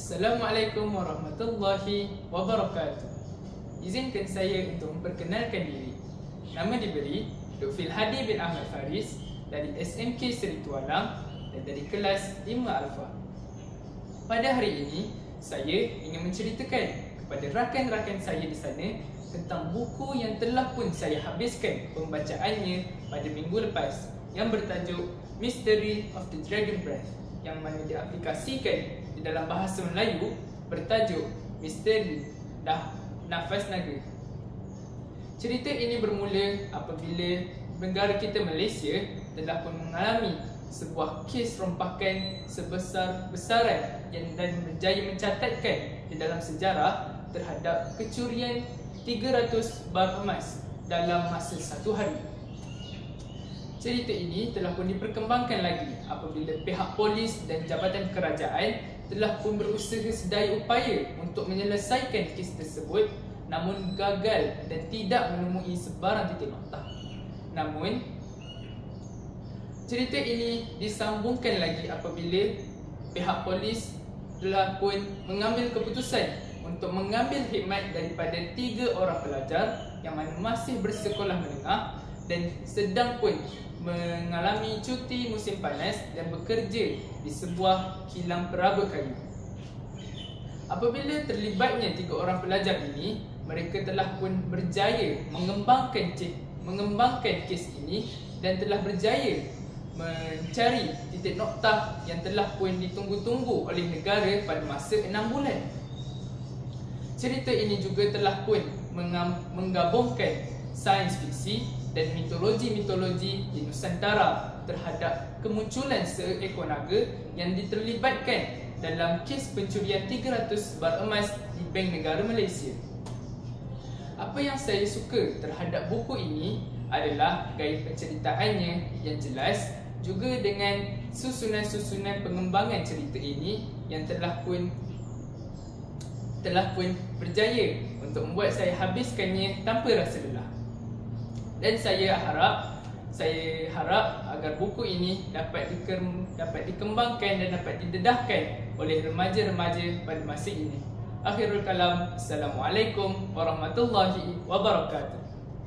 Assalamualaikum warahmatullahi wabarakatuh. Izinkan saya untuk memperkenalkan diri. Nama diberi Lutfi Hadi bin Ahmad Faris dari SMK Seri Tualang dan dari kelas 5 Alfa. Pada hari ini, saya ingin menceritakan kepada rakan-rakan saya di sana tentang buku yang telah pun saya habiskan pembacaannya pada minggu lepas yang bertajuk Mystery of the Dragon Breath, yang mana diaplikasikan di dalam bahasa Melayu bertajuk Misteri Nafas Naga. Cerita ini bermula apabila negara kita Malaysia telah pun mengalami sebuah kes rompakan sebesar-besaran dan berjaya mencatatkan di dalam sejarah terhadap kecurian 300 bar emas dalam masa satu hari. Cerita ini telah pun diperkembangkan lagi apabila pihak polis dan jabatan kerajaan telah pun berusaha sedaya upaya untuk menyelesaikan kes tersebut, namun gagal dan tidak menemui sebarang titik noktah. Namun, cerita ini disambungkan lagi apabila pihak polis telah pun mengambil keputusan untuk mengambil khidmat daripada 3 orang pelajar yang mana masih bersekolah menengah dan sedang pun mengalami cuti musim panas dan bekerja di sebuah kilang perabot kayu. Apabila terlibatnya 3 orang pelajar ini, mereka telah pun berjaya mengembangkan kes ini dan telah berjaya mencari titik noktah yang telah pun ditunggu-tunggu oleh negara pada masa 6 bulan. Cerita ini juga telah pun menggabungkan sains fiksi dan mitologi-mitologi di Nusantara terhadap kemunculan seekor naga yang diterlibatkan dalam kes pencurian 300 bar emas di Bank Negara Malaysia. Apa yang saya suka terhadap buku ini adalah gaya penceritaannya yang jelas, juga dengan susunan-susunan pengembangan cerita ini yang telah pun berjaya untuk membuat saya habiskannya tanpa rasa lelah. Dan saya harap agar buku ini dapat dikembangkan dan dapat didedahkan oleh remaja-remaja pada masa ini. Akhirul kalam, Assalamualaikum warahmatullahi wabarakatuh.